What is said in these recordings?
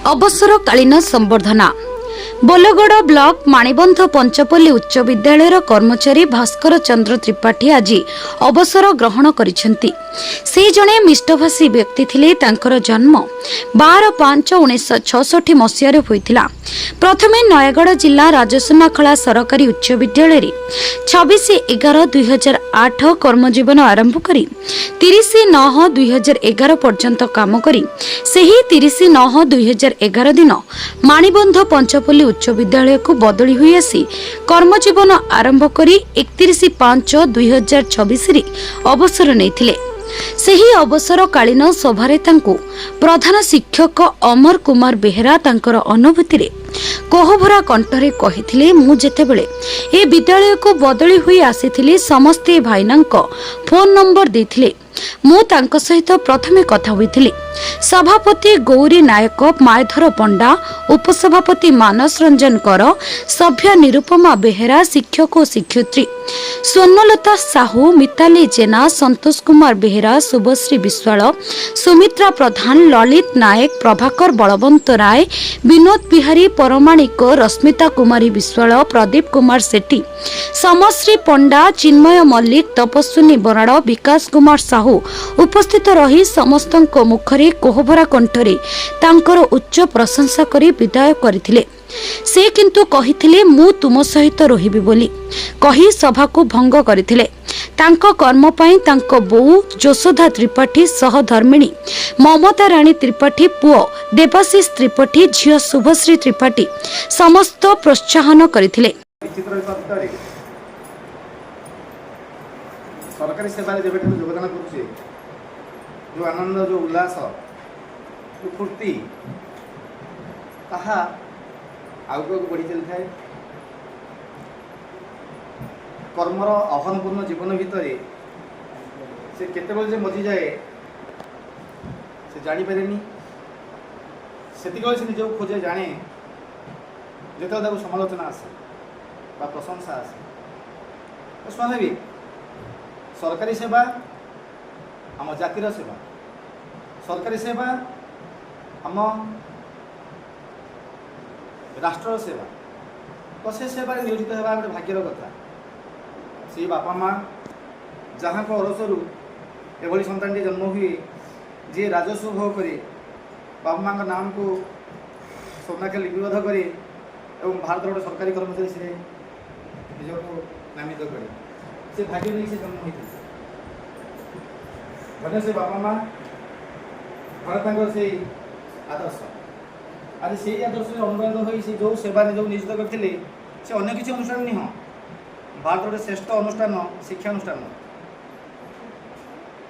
अवसरकालीन संबर्धना बोलगड़ block माणिबंध पंचपल्ली उच्च विद्यालय कर्मचारी भास्कर चंद्र त्रिपाठी आज अवसर ग्रहण करिसेंती। से जणे मिष्टभाषी व्यक्ति थिले। तांकर जन्म 12/5/1966 मसीह होइतिला। प्रथमे नयगढ़ जिला राजसुनाखला सरकारी उच्च विद्यालय 26/11/2008 कर्मजीवन आरंभ करी 30/9/2011 पर्यंत काम करी सेही 30/9/2011 दिन माणिबंध पंचपल्ली उच्च विद्यालय को बदली हुई आसी कर्मजीवन आरंभ करी 31/5/2026 अवसर नेथिले। सेही अवसरकालीन सभारे तांको प्रधान शिक्षक अमर कुमार बेहेरा तांकर अनुभूति रे कोहभरा कंठरे कहिथिले, मु जेतेबेले ए विद्यालय को बदली हुई आसीथिले समस्ते भाईनांक फोन नंबर देथिले। मु तांक सहित प्रथमे कथा होइथिली। सभापति गौरी नायक, मायधर पंडा, उपसभापति मानस रंजन कर, सभ्य निरुपमा बेहेरा, शिक्षक और शिक्षयित्री स्वर्णलता साहू, मिताली जेना, संतोष कुमार बेहेरा, शुभश्री विश्वाल, सुमित्रा प्रधान, ललित नायक, प्रभाकर बलवंत राय, विनोद बिहारी परमाणिक, रश्मिता कुमारी विश्वाल, प्रदीप कुमार सेठी, समश्री पंडा, चिन्मय मल्लिक, तपस्विनी बराड़, विकास कुमार साहू उपस्थित रही समस्तଙ୍କ मुखरे कोहभरा कंठरे तांकर उच्च प्रशंसा करी विदाय करथिले। से किंतु कहिथिले मु तुम सहित रहिबी बोली कही सभा को भंग करथिले। तांको कर्म पई तांको बोऊ जोशोधा त्रिपाठी, सहधर्मिणी ममता राणी त्रिपाठी, पुओ देवाशीष त्रिपाठी, झियो शुभश्री त्रिपाठी समस्त प्रोत्साहन करथिले। सरकारी सेवा जेबेठू योगदान करुचे जो आनंद, जो उल्लास, जो फूर्ति ताहा आगक बढ़ी चली थाए। कर्मर आह्वानपूर्ण जीवन भितर से केतेबेले मजी जाए से जानीपारे से निज खोजे जाने जो समालोचना आसे बा प्रशंसा आसे। स्वाभाविक सरकारी सेवा आम जातिर सेवा, सरकारी सेवा आम राष्ट्र सेवा, तो से सेवा नियोजित होगा गोटे भाग्यर कथा। से बापा माँ जहाँ को अरसरु एभली सन्तान जन्म हुए जी राजस्व भोग करे बापा माँ नाम को सोनाके लिपिबद्ध करे और भारत गोटे सरकारी कर्मचारी से निजको नामित करे से भाग्य नहीं से जन्म होते भले से बापा माँ भले से आदर्श आज से आदर्श अनुवाद हो जो सेवा जो नियोजित करते से अन्य किसी अनुष्ठान नहीं भारत गोटे श्रेष्ठ अनुष्ठान शिक्षा अनुष्ठान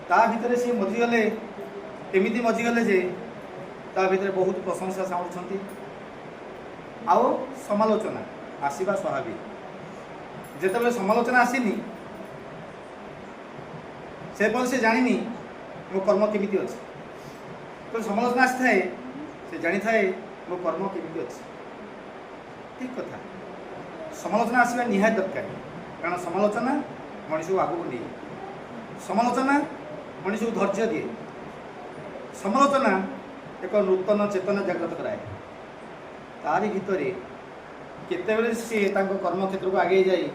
ता भितर से मजिगले एमती मजिगले जे ता भितर बहुत प्रशंसा सामुंट आउ समालोचना आसवा स्वाभाविक। जिते समालोचना आसनी से पर से जानी मो कर्म केमिति अच्छे, तो समालोचना आसी थाए से जानी थाए मो कर्म केमिति अच्छे। ठीक कथा, समालोचना आसवा निहाय दरकार, कारण समालोचना मनीष को आगू नहीं, समालोचना मनीष को धैर्य दिए, समालोचना एक नूतन चेतना जागृत कराए। तारी भितर केतेबेले से कर्म क्षेत्र को आगे जाए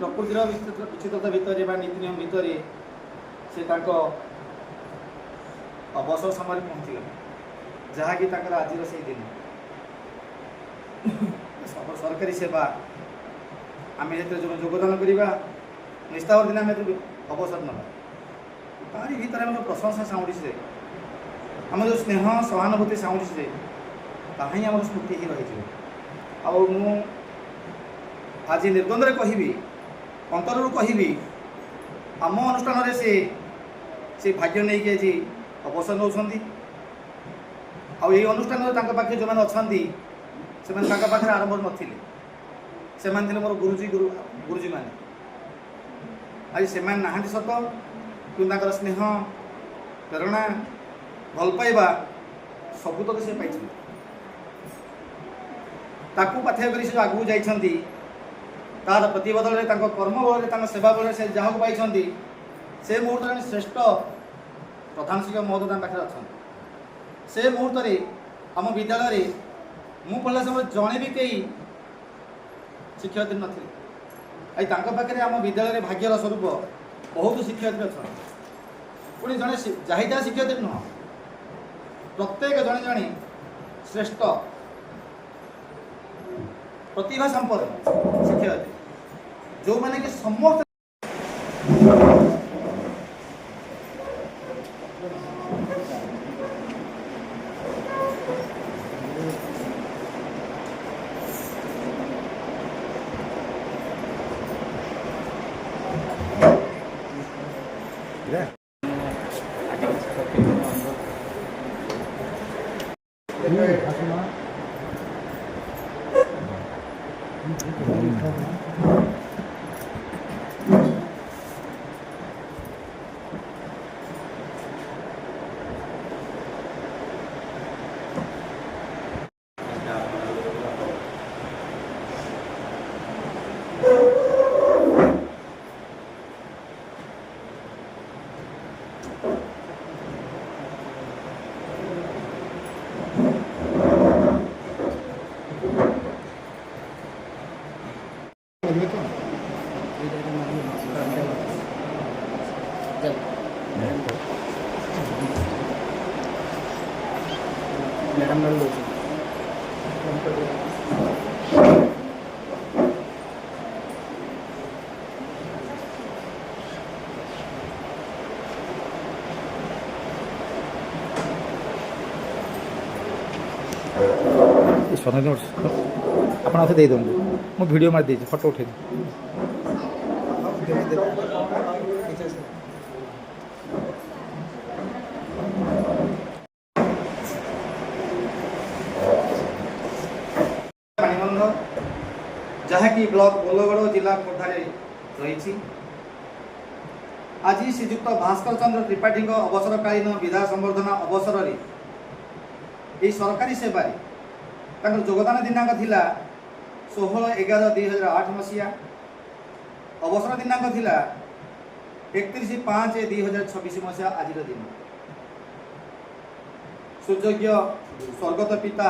प्रकृतिर विचित्रता भितर नीति नियम भितर से अवसर समय पहुँचीगले जहाँकि आज से दिन सरकारी सेवा आम जो योगदान करवा निष्ठा दिन आम अवसर ना तारी भीतर आम जो प्रशंसा साउंड से आम जो स्नेह सहानुभूति साउंड से ताही आम स्मृति ही रही। आ आज निर्द्वंद्व कहबी अंतर कहबी आम अनुष्ठान से भाग्य नहीं कि अवसर नौ पाखे जो मैंने अच्छा से पाखे आरंभ नथिले से मोर गुरुजी मैंने आज से ना सत कि स्नेह प्रेरणा भल पाइबा सबुतक से पाई ताकू पाथ्य कर आगू जाइछंती तार प्रतिबदल कर्म बल सेवा बल से जहाँ को पाई से मुहूर्त श्रेष्ठ प्रधान शिक्षक महोदय पाखे अच्छा से मुहूर्त आम विद्यालय मु पढ़ला समय जड़े भी कई शिक्षयित्री नथिले पाखे आम विद्यालय भाग्यर स्वरूप बहुत शिक्षयित्री अच्छा पुणी जड़े चाहिदा शिक्षयित्री नुह प्रत्येक जड़े जड़े श्रेष्ठ प्रतिभा संपन्न शिक्षयित्री जो मैंने कि समस्त मैडम स्वतंत्र नोट्स आप दे दिखाँ मु वीडियो मार देती फोटो उठे पाणीबंध जहाँकि ब्लॉक बोलगढ़ जिला खोर्धार रही आज श्रीजुक्त भास्कर चंद्र त्रिपाठी अवसरकालीन विधा संवर्धना अवसर में यह सरकारी सेवा योगदान दिनांक थिला 16/11/2008 मसीहा अवसर दिनांक थिला 31/5/2026 मसीहा आज दिन सुयोग्य स्वर्गत पिता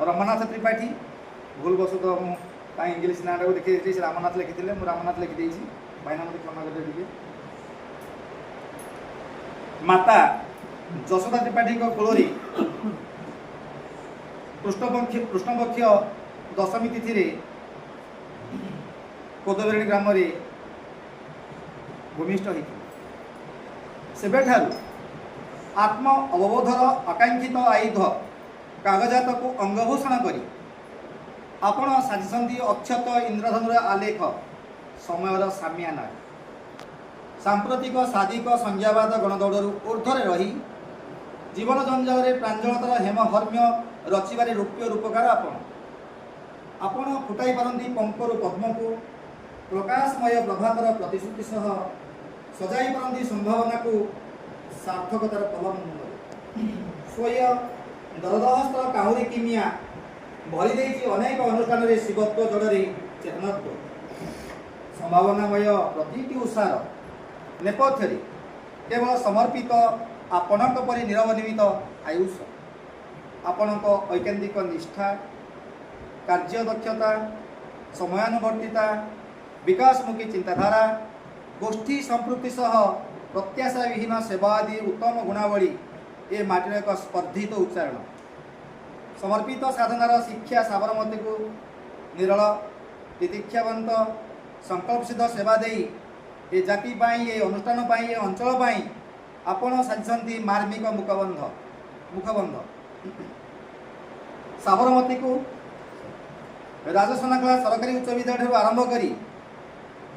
रमनाथ त्रिपाठी भूलवशत मुझे इंग्लीश ना देखी रामनाथ लिखी मुझे रामनाथ लिखिदे भाईना मत क्षमा कर माता जशोदा त्रिपाठी कोल कृष्णपक्ष दशमी तिथि कोदबेरणी ग्राम भूमिष्ठ होता आत्म अवबोधर आकांक्षित आयुध कागजात को अंगभूषण करी आपण साजिशंती अक्षत इंद्रधनुर आलेख समयर सामियाना सांप्रतिक साधिक संज्ञावाद गणदौड़ ऊर्ध्वे रही जीवन जंजाल प्रांजलतार हेमहर्म्य रचिबारे रूप्य रूपकार आपण फुटाई पारती पंकरु पद्म को प्रकाशमय प्रभातर प्रतिश्रुति सह सजाई पारती संभावना को सार्थकतार पवन स्वयं दरदहस्त काहुरी किमिया भरी देती अनेक अनुष्ठान शिवत्व जड़े चेतनत्व संभावनामय प्रति उत्साह नेपथ्य केवल समर्पित आपणक परि निरव निमित आयुष आपणक ऐकांतिक निष्ठा कार्यदक्षता समयानुवर्तिता विकासमुखी चिंताधारा गोष्ठी संपृक्ति सह प्रत्याशा विहीन सेवा आदि उत्तम गुणावली ए माटीर एक स्पर्धित उच्चारण समर्पित साधनार शिक्षा साबरमती को निरल तितिक्षावंत संकल्पसिद्ध सेवा दे ए जाति ए अनुष्ठान ए अंचल आपण साजिशंती मार्मिक मुखबंध साबरमती को राजसनाखला सरकारी उच्च विद्यालय आरंभ कर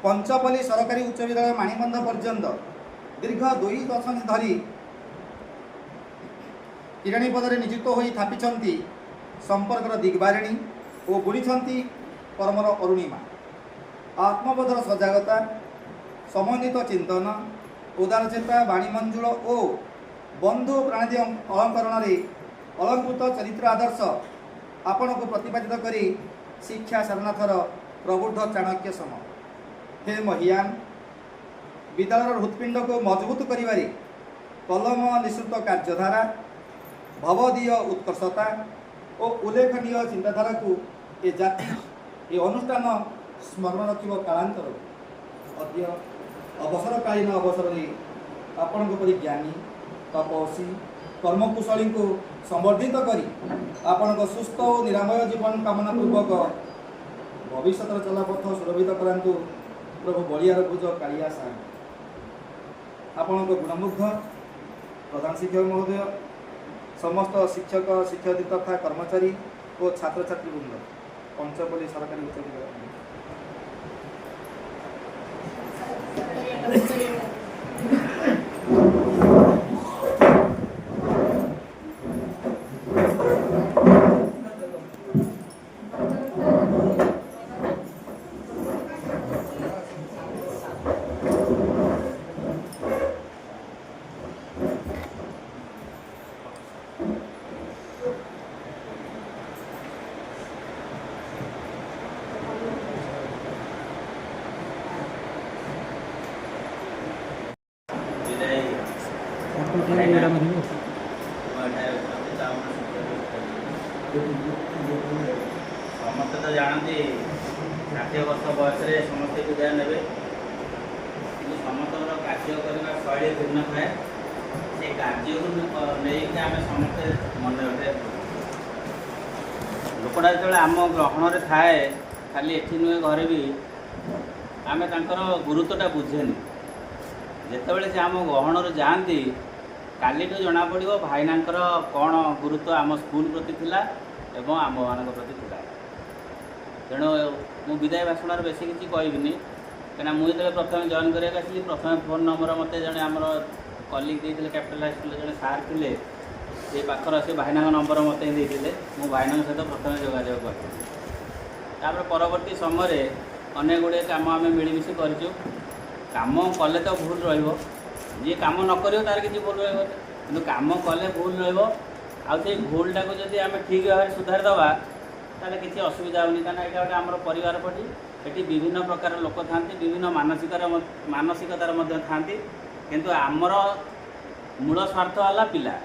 पंचपल्ली सरकारी उच्च विद्यालय माणीबंध पर्यंत दीर्घ 2 दशंधि धरी किराणी पदरे नियुक्त होई थापिछंती संपर्कर दिग्बारिणी और बुणिछंती कर्मर अरुणिमा आत्मबोधर सजागता समन्वित चिंतन उदारचेता बाणीमंजुल और बंधु प्राणादि अलंकरण अलंकृत चरित्र आदर्श आपण को प्रतिपादित करी शिक्षा सारनाथर प्रबुद्ध चाणक्य सम हे महियान विद्यालय हृत्पिंड को मजबूत करिबारे कलम निःसृत कार्यधारा भवदीय उत्कर्षता और उल्लेखनीय चिंताधारा को ए जाति ए अनुष्ठान स्मरण रखिब कालांतर अद्य अवसरकालीन अवसर में आपण परी ज्ञानी तपस्वी कर्मकुशली को संवर्धित करी आपण सुस्थ और निरामय जीवन कामना पूर्वक भविष्य चलापथ सुरक्षित करांतु प्रभु बलियार भुज कालिया साई आपण गुणमुग्ध प्रधान शिक्षक महोदय समस्त शिक्षक शिक्षयित्री तथा कर्मचारी और छात्र छात्री वृंद पंचपल्ली सरकारी उच्च विद्यालय मैडम समस्त तो जानते 60 वर्ष बयस समस्त विदाय ने समस्त कार्य करने शैली भिन्न थाए से कार्य को लेकिन आम समस्ते मन रखे लोकटा जो आम ग्रहण थाए खाली एठी नुहे घरे भी आम गुरुत्वटा बुझेनि जितेबाला से आम गहण जाती काली जना पड़ो भाईना कौन गुरुत्व आम स्कूल प्रति थिला एवं आम मान प्रति थिला तेणु मु विदाय भाषण बेसी किसी कहबिनी कहीं मुझे प्रथम जॉइन कराया प्रथम फोन नंबर मत जड़े आम कलिग देते कैपिटल हाई स्कूल जड़े सार थे से पाखर से भाईना नंबर मत देते मु भाईना सहित प्रथम जोगाजोग कर परवर्ती समय अनेक गुड़े कम आम मिलमिशी करूँ काम कले तो भूल रे काम न कर तार किसी भूल रो काम कले भूल रे भूलटा को जब आम ठीक भाव सुधार दवा ताले किसी असुविधा होनी कहीं यहाँ गोटे आम परिवार पटी ये विभिन्न प्रकार लोक था विभिन्न मानसिकतार था किंतु आमर मूल स्वार्थ है पिला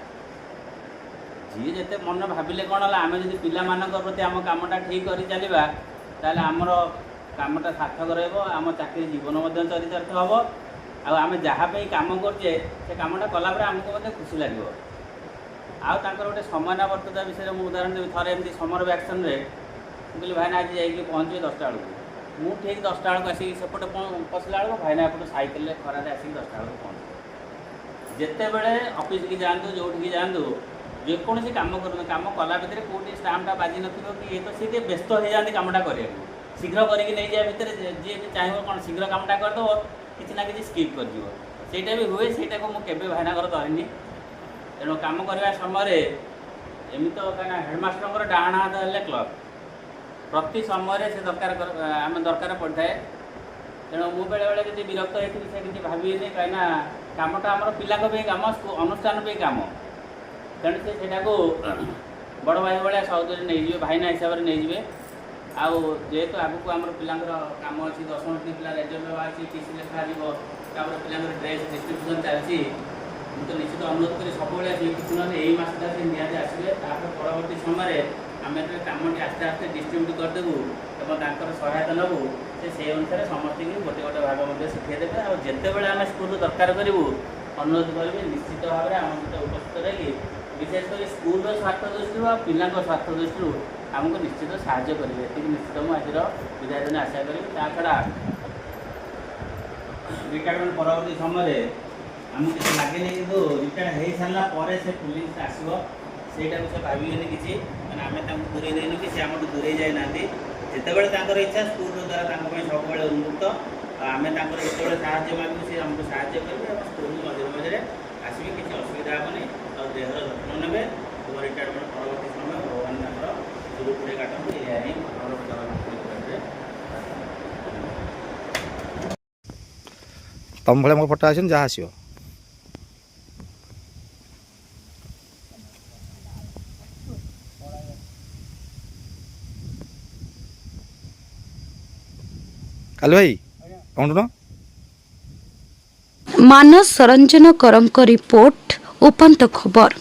जी जिते मन भाविले कौन है आम जब पिला प्रति आम कामटा ठीक कर चलवा ताले आमर कामटा सार्थक रम चाकरी जीवन चरितार्थ हम आम जहाँपाई कम करचे से कमटा कलापर आमको खुशी लगे आउर गोटे समयानुवर्तता विषय मुझे उदाहरण देवी थे एमती समर वैक्शन में कहली भाईना आज जाइए पहुँचे 10टा बेलू मुझे ठीक 10टा बेलू आसिक सेपटे पशिला बेलू भाईना एपटे सैकेल खराद आसिक 10टा बेलू पहुँचे जिते बड़े ऑफिस की जातु जो जातु जेकोसी कम कर कम कला भितर कौटी स्टाम्पटा बाजी न कि ये तो सी व्यस्त हो जाती कमटा करने शीघ्र करके नहीं जाए भितर जी चाहिए कौन शीघ्र कामटा करदेव किसी ना कि स्किप कर भी हुए से मुझे भाईना धरनी तेणु कम करने समय एमती तो कहीं हेडमास्टर डाण हाथ है क्लब प्रति समय से दरकार आम दरकार पड़ता है तेणु मु बेले बेले जब विरक्त होती से किसी भाविनी कहीं कमटा आम पिला कम अनुष्ठान कम तेणु से बड़ भाई भाया सहजरे नहीं भाईना हिसाब से नहीं आउ जेहेतु आगक आम पिलांर काम अच्छी 10 पिला रेजल्ट बाहर टीसी लेखा पिला ड्रेस डिस्ट्रीब्यूशन चलती मुझे निश्चित अनुरोध करी सब किसी ना यही मसटा से निहती आसवे परवर्ती समय आम कमटी आस्ते आस्ते डिस्ट्रीब्यूट करदेबू और सहायता नबू से अनुसार समस्त गोटे गोटे भाग शिखेदेवे और जिते बड़े आम स्कूल दरकार करूँ अनुरोध करी निश्चित भाव में आम सहित उपस्थित रही विशेषकर स्कूल स्वार्थ दृष्टि और पिला स्वार्थ दृष्टि आमको निश्चित साहाय्य करेंगे ये निश्चित मुझे आज विदाय दिन आशा करी छड़ा रिटायरमेंट परवर्ती समय आमको किसी लगे कि रिटायर हो सारापर से पुलिस आसो सहीटा से भाविनी किसी मैंने आम दूरे देनु कि सी आम दूरे जाना जितेबाला इच्छा स्कूल द्वारा सब उन्मुक्त आम जो साहय मांगू सी आमको साहय करेंगे स्कूल मझे मझे आसवे किसी असुविधा हेनी और देहर जत्न ने तुम रिटायरमेंट परवर्ती समय भगवान गुरुपुरे काटू यही तुम भाई मोर फटो आस जहाँ आसो कालू भाई कौन ମାନସ ରଞ୍ଜନ କରଙ୍କ ରିପୋର୍ଟ ଉପାନ୍ତ ଖବର।